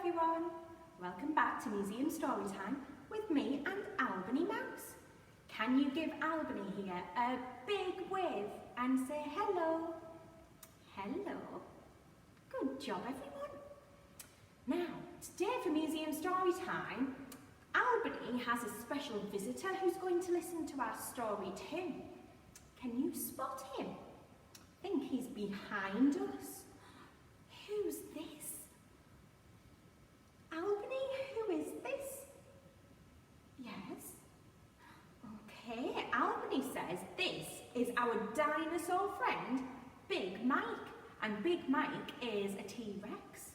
everyone! Welcome back to Museum Storytime with me and Albany Mouse. Can you give Albany here a big wave and say hello? Hello. Good job everyone. Now, today for Museum Storytime, Albany has a special visitor who's going to listen to our story too. Can you spot him? I think he's behind us. Who's this? Albany, who is this? Yes. Okay, Albany says this is our dinosaur friend, Big Mike. And Big Mike is a T-Rex.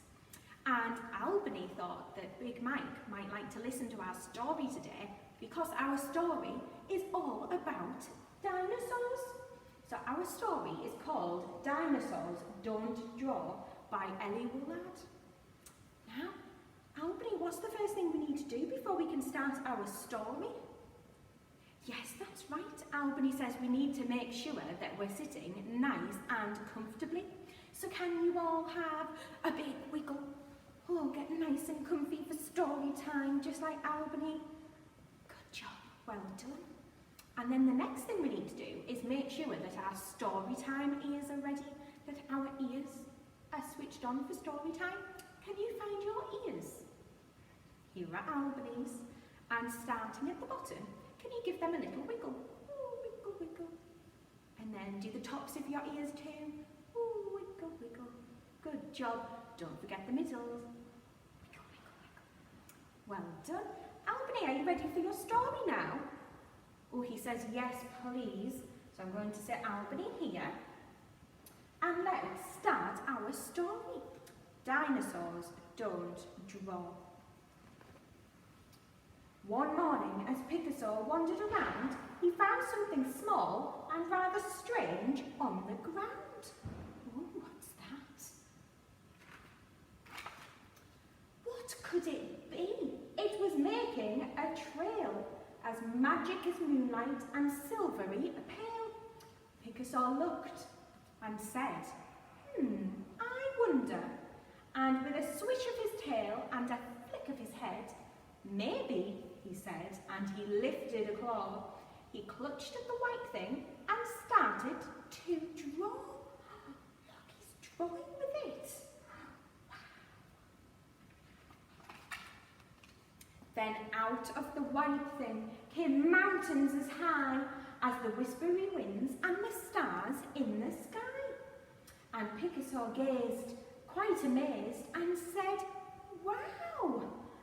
And Albany thought that Big Mike might like to listen to our story today because our story is all about dinosaurs. So our story is called Dinosaurs Don't Draw by Elli Woollard. Now, Albany, what's the first thing we need to do before we can start our story? Yes, that's right. Albany says we need to make sure that we're sitting nice and comfortably. So can you all have a big wiggle? Oh, get nice and comfy for story time, just like Albany. Good job, well done. And then the next thing we need to do is make sure that our story time ears are ready, that our ears are switched on for story time. Can you find your ears? Here are Albany's, and starting at the bottom, can you give them a little wiggle? Ooh, wiggle, wiggle. And then do the tops of your ears too. Ooh, wiggle, wiggle. Good job. Don't forget the middles. Wiggle, wiggle, wiggle. Well done. Albany, are you ready for your story now? Oh, he says yes, please. So I'm going to set Albany here. And let's start our story. Dinosaurs don't draw. One morning, as Picasso wandered around, he found something small and rather strange on the ground. Oh, what's that? What could it be? It was making a trail, as magic as moonlight and silvery pale. Picasso looked and said, I wonder. And with a swish of his tail and a flick of his head, maybe, he said, and he lifted a claw. He clutched at the white thing and started to draw. Look, he's drawing with it. Then out of the white thing came mountains as high as the whispery winds and the stars in the sky. And Picasso gazed, quite amazed, and said, wow,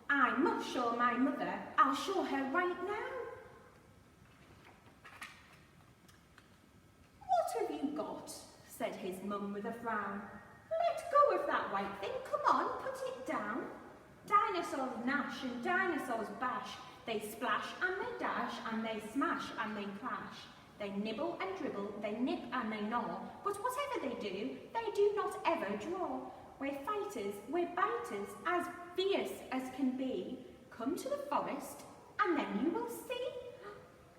I must show my mother. I'll show her right now. What have you got? Said his mum with a frown. Let go of that white thing. Come on, put it down. Dinosaurs gnash and dinosaurs bash. They splash and they dash and they smash and they clash. They nibble and dribble, they nip and they gnaw. But whatever they do not ever draw. We're fighters, we're biters, as fierce as can be. Come to the forest and then you will see.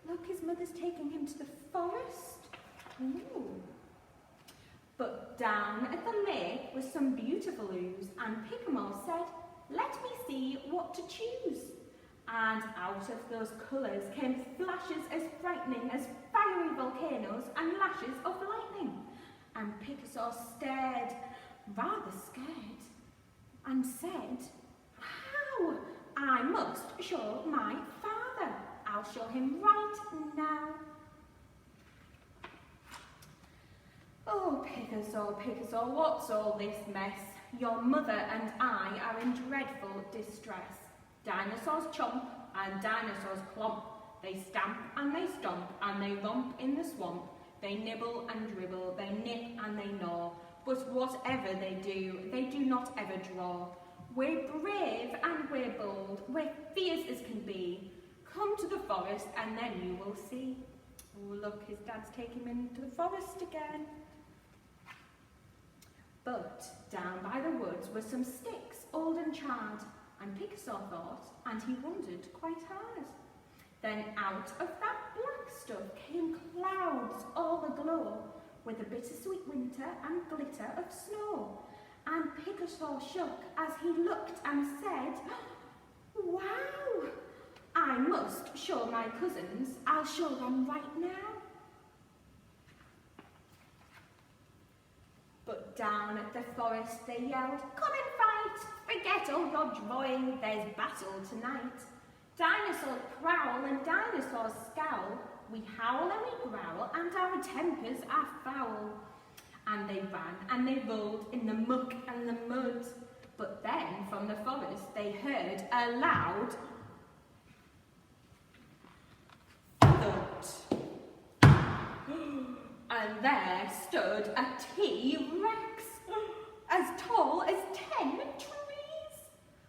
Look, his mother's taking him to the forest. Ooh. But down at the lake was some beautiful ooze, and Picasso said, let me see what to choose. And out of those colours came flashes as frightening as fiery volcanoes and lashes of lightning. And Picasso stared, rather scared, and said, how? I must show my father. I'll show him right now. Oh, Picasso, Picasso, what's all this mess? Your mother and I are in dreadful distress. Dinosaurs chomp and dinosaurs clomp. They stamp and they stomp and they romp in the swamp. They nibble and dribble, they nip and they gnaw. But whatever they do not ever draw. We're brave and we're bold, we're fierce as can be. Come to the forest and then you will see. Oh, look, his dad's taking him into the forest again. But down by the woods were some sticks, old and charred, and Picasso thought, and he wondered quite hard. Then out of that black stuff came clouds all aglow, with a bittersweet winter and glitter of snow. and Picasso shook as he looked and said, "Wow! I must show my cousins. I'll show them right now." But down at the forest they yelled, "Come and fight! Forget all your drawing, there's battle tonight. Dinosaurs prowl and dinosaurs scowl. We howl and we growl and our tempers are foul." And they ran and they rolled in the muck and the mud. But then from the forest they heard a loud thud. And there stood a T-Rex, as tall as 10 trees,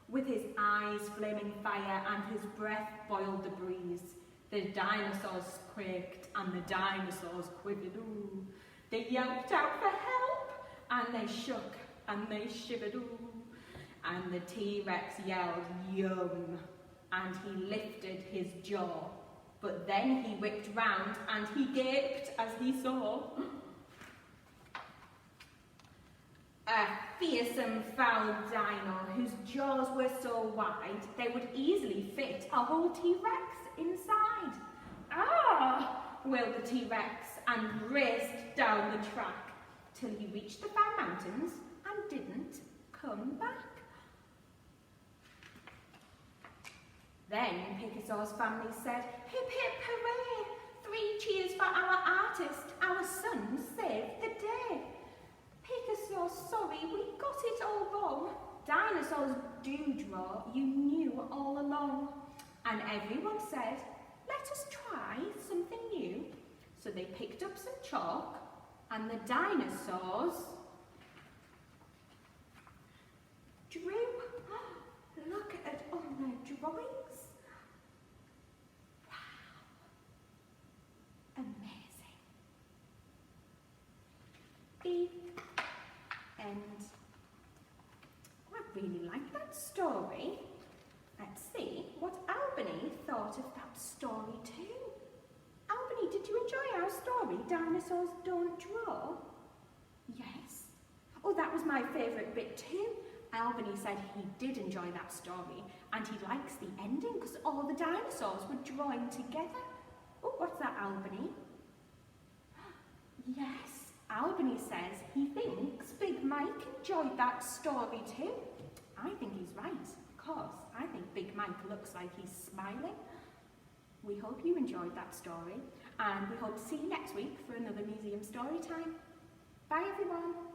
with his eyes flaming fire and his breath boiled the breeze. The dinosaurs quaked and the dinosaurs quivered. Ooh. They yelped out for help and they shook and they shivered. Ooh. And the T-Rex yelled, "Yum," and he lifted his jaw. But then he whipped round and he gaped as he saw a fearsome foul dino whose jaws were so wide they would easily fit a whole T-Rex inside. "Ah!" wailed the T-Rex and raced down the track till he reached the Fan Mountains and didn't come back. Then Picasso's family said, "Hip hip hooray! 3 cheers for our artist, our son saved the day. Picasso, sorry, we got it all wrong. Dinosaurs do draw, you knew all along." And everyone said, "Let us try something new." So they picked up some chalk and the dinosaurs drew. Look at all their drawings. Wow. Amazing. The end. Oh, I really like that story. Let's see what Albany thought of that story too. Albany, did you enjoy our story, Dinosaurs Don't Draw? Yes. Oh, that was my favourite bit too. Albany said he did enjoy that story and he likes the ending because all the dinosaurs were drawing together. Oh, what's that, Albany? Yes, Albany says he thinks Big Mike enjoyed that story too. I think he's right, because I think Big Mike looks like he's smiling. We hope you enjoyed that story and we hope to see you next week for another museum story time. Bye everyone.